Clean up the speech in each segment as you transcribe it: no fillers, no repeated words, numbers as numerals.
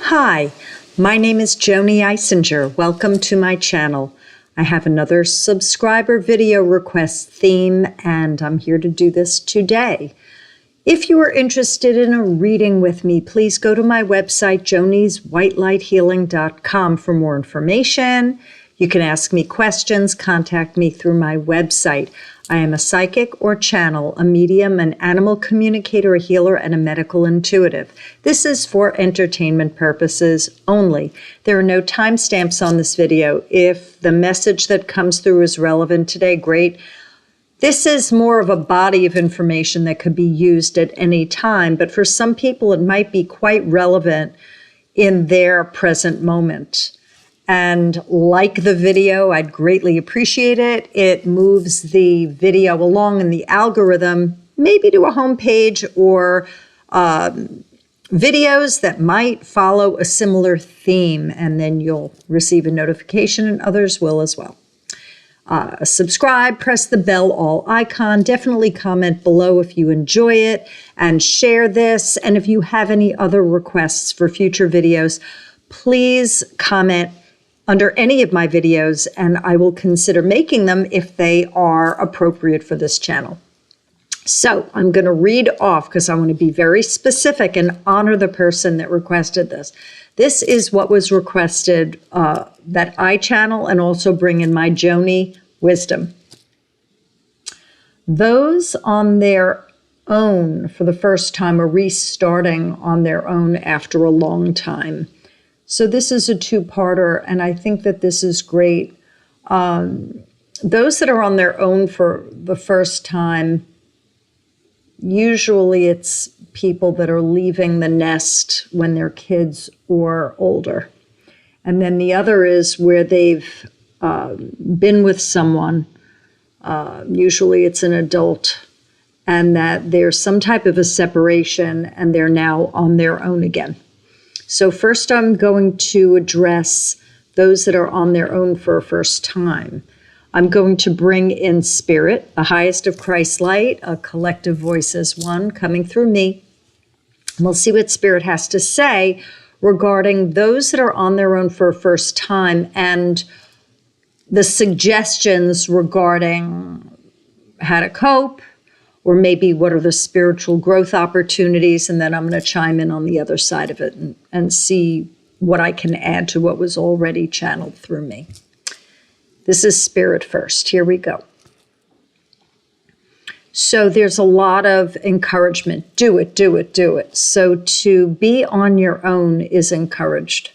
Hi, my name is Joanie Eisinger. Welcome to my channel. I have another subscriber video request theme, and I'm here to do this today. If you are interested in a reading with me, please go to my website, jonieswhitelighthealing.com, for more information. You can ask me questions, contact me through my website. I am a psychic or channel, a medium, an animal communicator, a healer, and a medical intuitive. This is for entertainment purposes only. There are no timestamps on this video. If the message that comes through is relevant today, great. This is more of a body of information that could be used at any time, but for some people it might be quite relevant in their present moment. And like the video, I'd greatly appreciate it. It moves the video along in the algorithm, maybe to a homepage or videos that might follow a similar theme, and then you'll receive a notification, and others will as well. Subscribe, press the bell all icon, definitely comment below if you enjoy it, and share this. And if you have any other requests for future videos, please comment under any of my videos, and I will consider making them if they are appropriate for this channel. So I'm going to read off because I want to be very specific and honor the person that requested this. This is what was requested that I channel and also bring in my Joanie wisdom. Those on their own for the first time are restarting on their own after a long time. So this is a two-parter, and I think that this is great. Those that are on their own for the first time, usually it's people that are leaving the nest when they're kids or older. And then the other is where they've been with someone, usually it's an adult, and that there's some type of a separation and they're now on their own again. So first I'm going to address those that are on their own for a first time. I'm going to bring in Spirit, the highest of Christ's light, a collective voice as one coming through me. And we'll see what Spirit has to say regarding those that are on their own for a first time and the suggestions regarding how to cope, or maybe what are the spiritual growth opportunities, and then I'm going to chime in on the other side of it and see what I can add to what was already channeled through me. This is Spirit first. Here we go. So there's a lot of encouragement. Do it, do it, do it. So to be on your own is encouraged.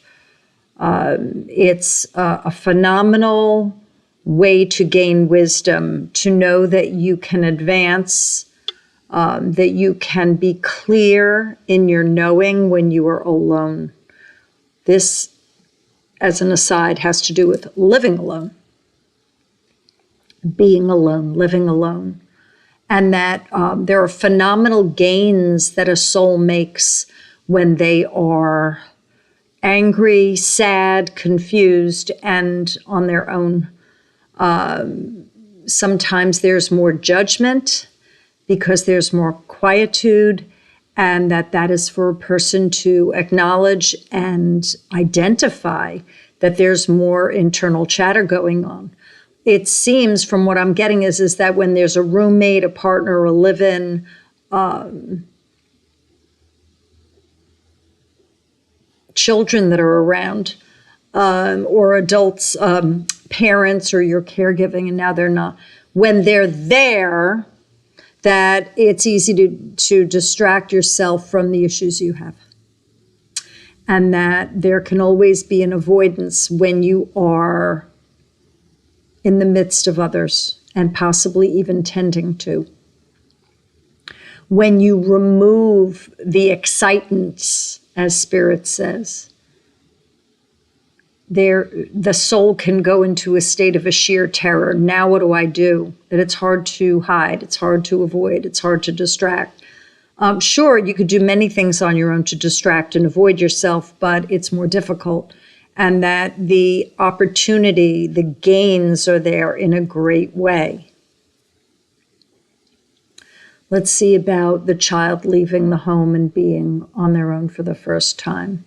It's a phenomenal way to gain wisdom, to know that you can advance, that you can be clear in your knowing when you are alone. This, as an aside, has to do with living alone, being alone, living alone, and that there are phenomenal gains that a soul makes when they are angry, sad, confused, and on their own. Sometimes there's more judgment because there's more quietude, and that is for a person to acknowledge and identify that there's more internal chatter going on. It seems from what I'm getting is that when there's a roommate, a partner, a live-in, children that are around, or adults, parents, or you're caregiving and now they're not, when they're there, that it's easy to distract yourself from the issues you have. And that there can always be an avoidance when you are in the midst of others and possibly even tending to. When you remove the excitants, as Spirit says, the soul can go into a state of a sheer terror. Now what do I do? That it's hard to hide, it's hard to avoid, it's hard to distract. Sure, you could do many things on your own to distract and avoid yourself, but it's more difficult. And that the opportunity, the gains are there in a great way. Let's see about the child leaving the home and being on their own for the first time.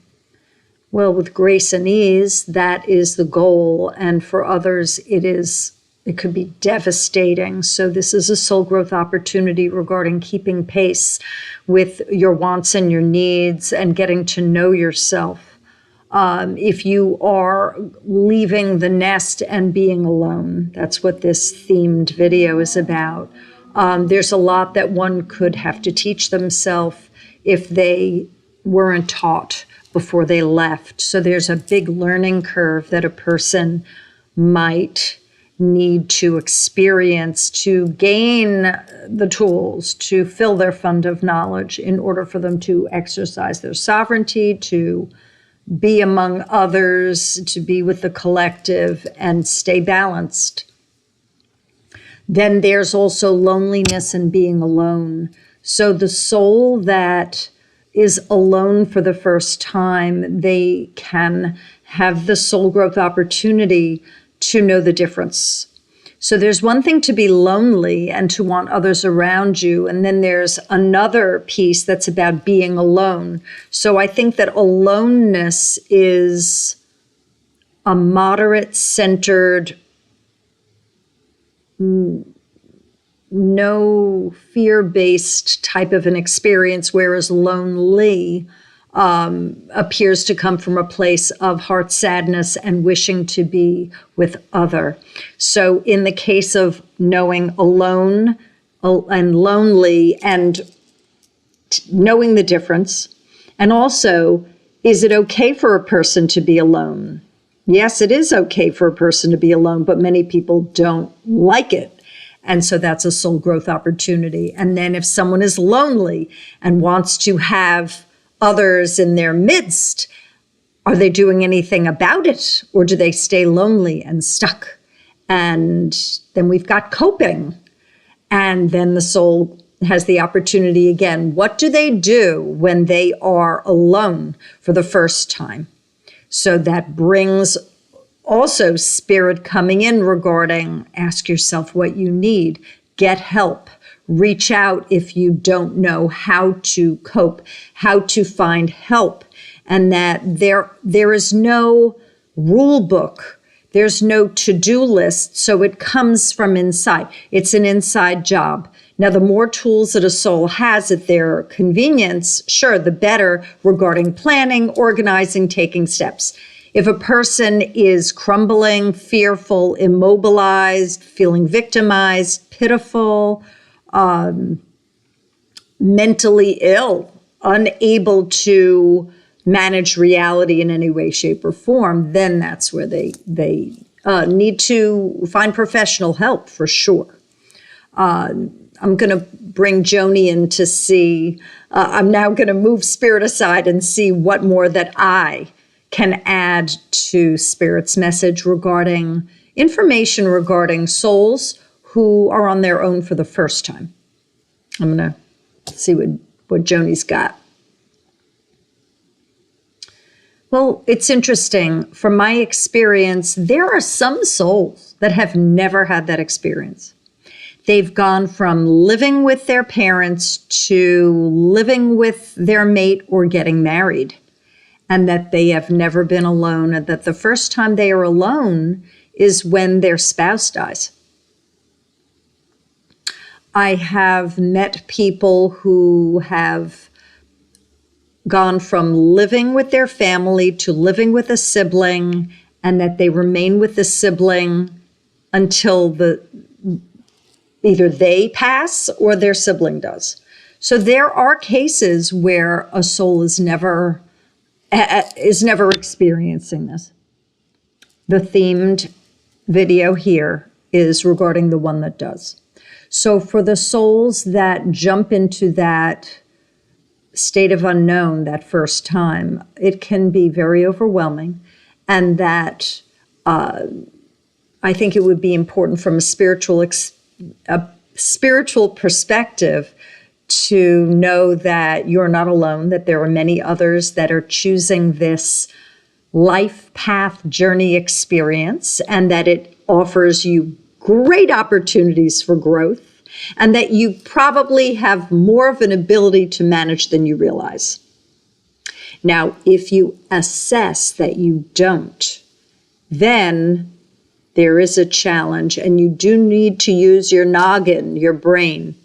Well, with grace and ease, that is the goal. And for others, it could be devastating. So this is a soul growth opportunity regarding keeping pace with your wants and your needs and getting to know yourself. If you are leaving the nest and being alone, that's what this themed video is about. There's a lot that one could have to teach themselves if they weren't taught before they left. So there's a big learning curve that a person might need to experience to gain the tools to fill their fund of knowledge in order for them to exercise their sovereignty, to be among others, to be with the collective and stay balanced. Then there's also loneliness and being alone. So the soul that is alone for the first time, they can have the soul growth opportunity to know the difference. So there's one thing to be lonely and to want others around you, and then there's another piece that's about being alone. So I think that aloneness is a moderate, centered, no fear-based type of an experience, whereas lonely appears to come from a place of heart sadness and wishing to be with other. So in the case of knowing alone and lonely and knowing the difference, and also, is it okay for a person to be alone? Yes, it is okay for a person to be alone, but many people don't like it. And so that's a soul growth opportunity. And then if someone is lonely and wants to have others in their midst, are they doing anything about it? Or do they stay lonely and stuck? And then we've got coping. And then the soul has the opportunity again. What do they do when they are alone for the first time? So that brings also spirit coming in regarding ask yourself what you need, get help, reach out if you don't know how to cope, how to find help, and that there is no rule book, there's no to-do list, so it comes from inside. It's an inside job. Now, the more tools that a soul has at their convenience, sure, the better regarding planning, organizing, taking steps. If a person is crumbling, fearful, immobilized, feeling victimized, pitiful, mentally ill, unable to manage reality in any way, shape, or form, then that's where they need to find professional help for sure. I'm going to bring Joanie in to see, I'm now going to move spirit aside and see what more that I can add to Spirit's message regarding information regarding souls who are on their own for the first time. I'm going to see what Joanie's got. Well, it's interesting. From my experience, there are some souls that have never had that experience. They've gone from living with their parents to living with their mate or getting married, and that they have never been alone, and that the first time they are alone is when their spouse dies. I have met people who have gone from living with their family to living with a sibling, and that they remain with the sibling until either they pass or their sibling does. So there are cases where a soul is never experiencing this. The themed video here is regarding the one that does. So for the souls that jump into that state of unknown that first time, it can be very overwhelming, and that I think it would be important from a spiritual perspective to know that you're not alone, that there are many others that are choosing this life path journey experience, and that it offers you great opportunities for growth, and that you probably have more of an ability to manage than you realize. Now, if you assess that you don't, then there is a challenge, and you do need to use your noggin, your brain,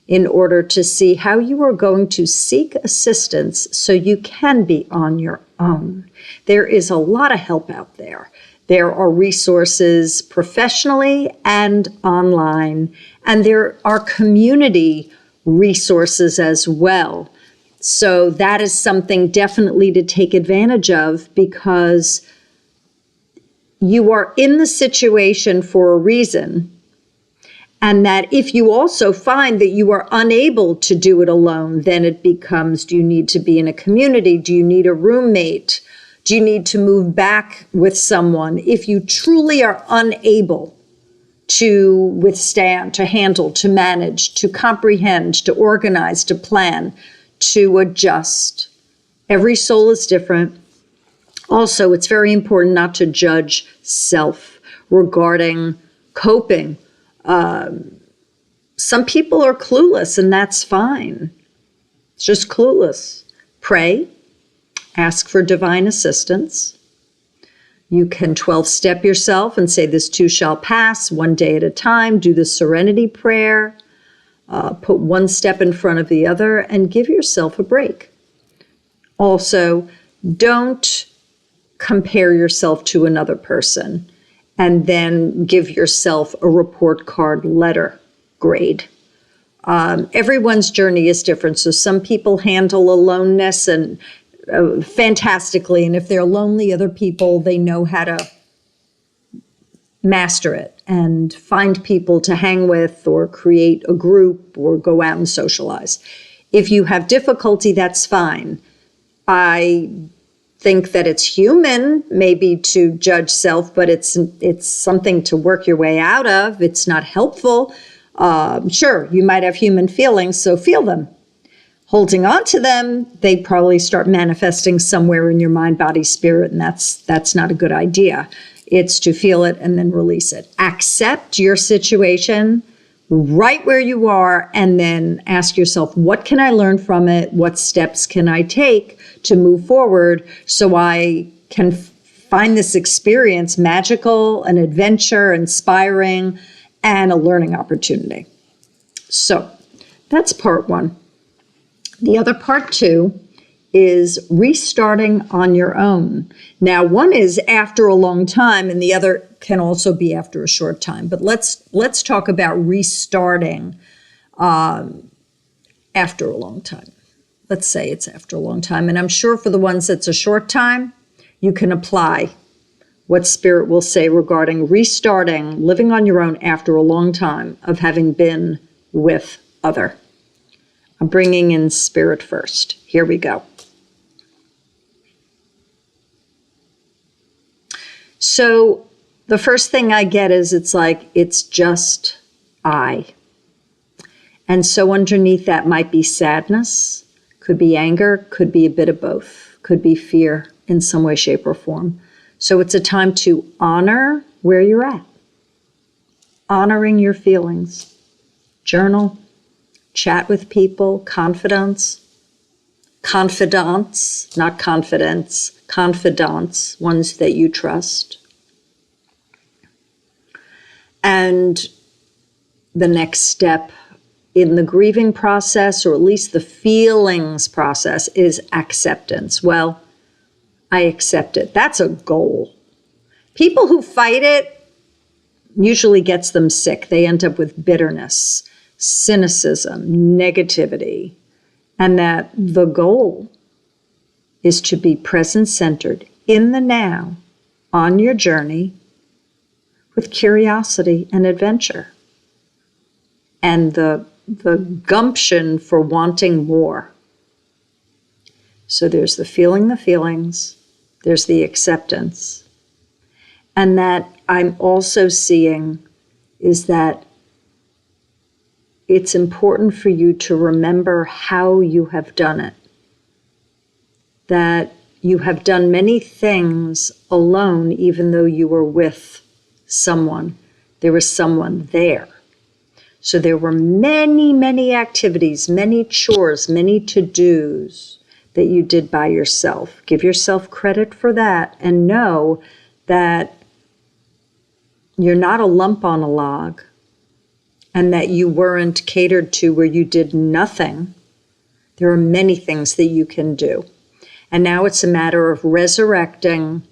in order to see how you are going to seek assistance so you can be on your own. There is a lot of help out there. There are resources professionally and online, and there are community resources as well. So that is something definitely to take advantage of, because you are in the situation for a reason. And that if you also find that you are unable to do it alone, then it becomes, do you need to be in a community? Do you need a roommate? Do you need to move back with someone? If you truly are unable to withstand, to handle, to manage, to comprehend, to organize, to plan, to adjust. Every soul is different. Also, it's very important not to judge self regarding coping. Some people are clueless, and that's fine. It's just clueless. Pray, ask for divine assistance. You can 12-step yourself and say, this too shall pass, one day at a time. Do the serenity prayer. Put one step in front of the other and give yourself a break. Also, don't compare yourself to another person and then give yourself a report card letter grade. Everyone's journey is different. So some people handle aloneness and fantastically. And if they're lonely, other people, they know how to master it and find people to hang with or create a group or go out and socialize. If you have difficulty, that's fine. I think that it's human maybe to judge self, but it's something to work your way out of. It's not helpful. Sure, you might have human feelings, so feel them. Holding on to them, they probably start manifesting somewhere in your mind, body, spirit, and that's not a good idea. It's to feel it and then release it. Accept your situation right where you are, and then ask yourself, what can I learn from it? What steps can I take to move forward so I can find this experience magical, an adventure, inspiring, and a learning opportunity? So that's part one. The other part two is restarting on your own. Now, one is after a long time, and the other can also be after a short time. But let's talk about restarting after a long time. Let's say it's after a long time. And I'm sure for the ones that's a short time, you can apply what Spirit will say regarding restarting, living on your own after a long time of having been with other. I'm bringing in Spirit first. Here we go. So the first thing I get is it's just I. And so underneath that might be sadness, could be anger, could be a bit of both, could be fear in some way, shape, or form. So it's a time to honor where you're at, honoring your feelings, journal, chat with people, confidants, not confidence, confidants, ones that you trust. And the next step in the grieving process, or at least the feelings process, is acceptance. Well, I accept it. That's a goal. People who fight it usually gets them sick. They end up with bitterness, cynicism, negativity, and that the goal is to be present-centered in the now on your journey with curiosity and adventure and the gumption for wanting more. So there's the feeling the feelings, there's the acceptance. And that I'm also seeing is that it's important for you to remember how you have done it. That you have done many things alone, even though you were with someone. There was someone there. So there were many, many activities, many chores, many to-dos, that you did by yourself. Give yourself credit for that and know that you're not a lump on a log and that you weren't catered to where you did nothing. There are many things that you can do. And now it's a matter of resurrecting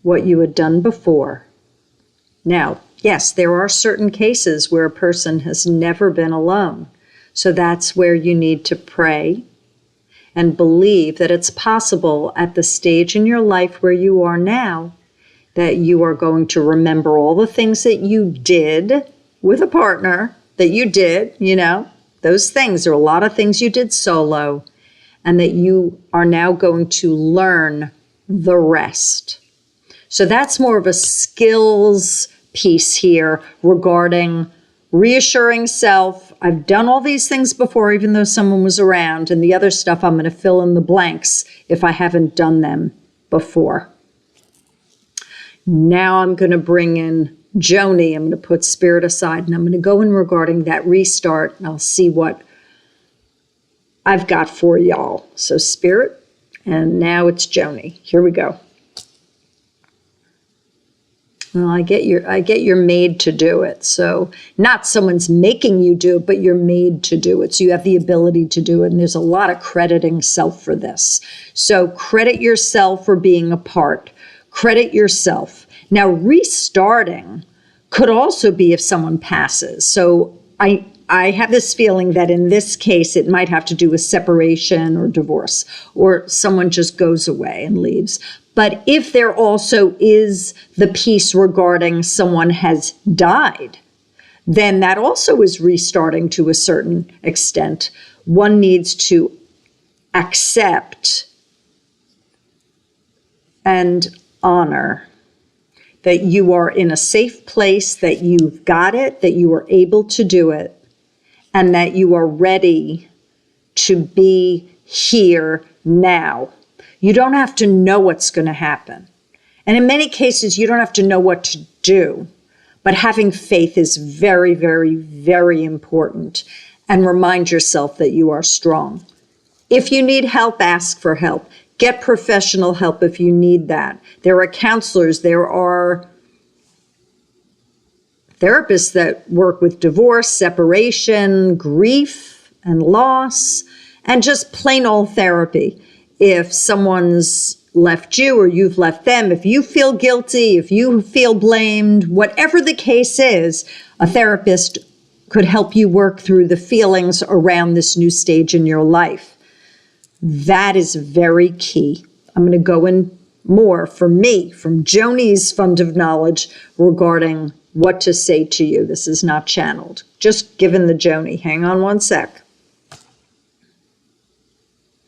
what you had done before. Now, yes, there are certain cases where a person has never been alone. So that's where you need to pray and believe that it's possible at the stage in your life where you are now that you are going to remember all the things that you did with a partner, that you did, those things. There are a lot of things you did solo, and that you are now going to learn the rest. So that's more of a skills piece here regarding reassuring self. I've done all these things before, even though someone was around, and the other stuff I'm going to fill in the blanks if I haven't done them before. Now I'm going to bring in Joanie. I'm going to put spirit aside, and I'm going to go in regarding that restart, and I'll see what I've got for y'all. So spirit, and now it's Joanie. Here we go. Well, I get you're made to do it. So not someone's making you do it, but you're made to do it. So you have the ability to do it. And there's a lot of crediting self for this. So credit yourself for being a part. Credit yourself. Now, restarting could also be if someone passes. So I have this feeling that in this case, it might have to do with separation or divorce, or someone just goes away and leaves. But if there also is the piece regarding someone has died, then that also is restarting to a certain extent. One needs to accept and honor that you are in a safe place, that you've got it, that you are able to do it, and that you are ready to be here now. You don't have to know what's going to happen. And in many cases, you don't have to know what to do. But having faith is very, very, very important. And remind yourself that you are strong. If you need help, ask for help. Get professional help if you need that. There are counselors. There are therapists that work with divorce, separation, grief, and loss, and just plain old therapy. If someone's left you or you've left them, if you feel guilty, if you feel blamed, whatever the case is, a therapist could help you work through the feelings around this new stage in your life. That is very key. I'm going to go in more for me, from Joanie's fund of knowledge regarding what to say to you. This is not channeled. Just given the Joanie. Hang on one sec.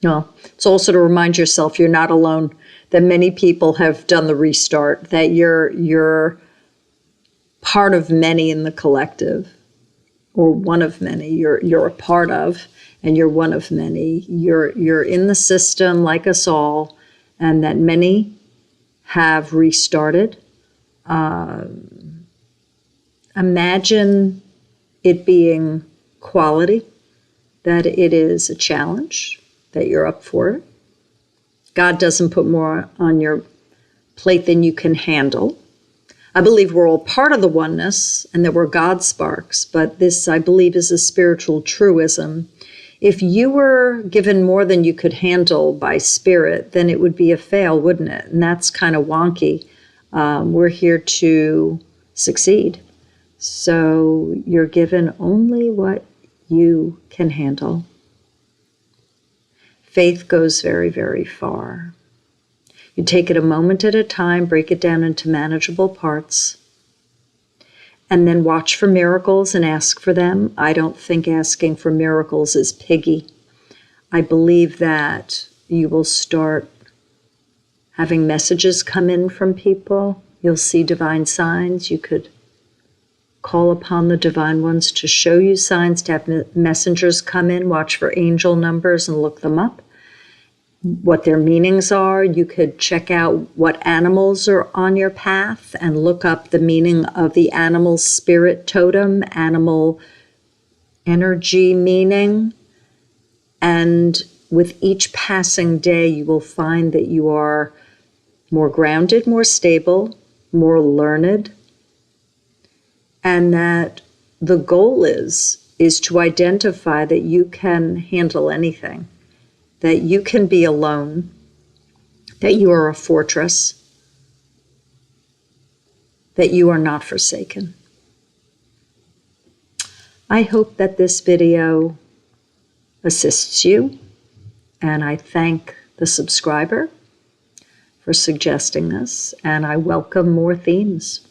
No, it's also to remind yourself you're not alone, that many people have done the restart, that you're part of many in the collective, or one of many. You're a part of, and you're one of many. You're in the system like us all, and that many have restarted. Imagine it being quality, that it is a challenge, that you're up for it. God doesn't put more on your plate than you can handle. I believe we're all part of the oneness and that we're God sparks, but this, I believe, is a spiritual truism. If you were given more than you could handle by spirit, then it would be a fail, wouldn't it? And that's kind of wonky. We're here to succeed. So you're given only what you can handle. Faith goes very, very far. You take it a moment at a time, break it down into manageable parts, and then watch for miracles and ask for them. I don't think asking for miracles is piggy. I believe that you will start having messages come in from people. You'll see divine signs. You could call upon the divine ones to show you signs, to have messengers come in, watch for angel numbers and look them up, what their meanings are. You could check out what animals are on your path and look up the meaning of the animal spirit totem, animal energy meaning, and with each passing day, you will find that you are more grounded, more stable, more learned, and that the goal is to identify that you can handle anything, that you can be alone, that you are a fortress, that you are not forsaken. I hope that this video assists you, and I thank the subscriber for suggesting this, and I welcome more themes.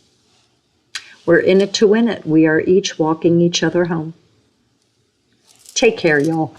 We're in it to win it. We are each walking each other home. Take care, y'all.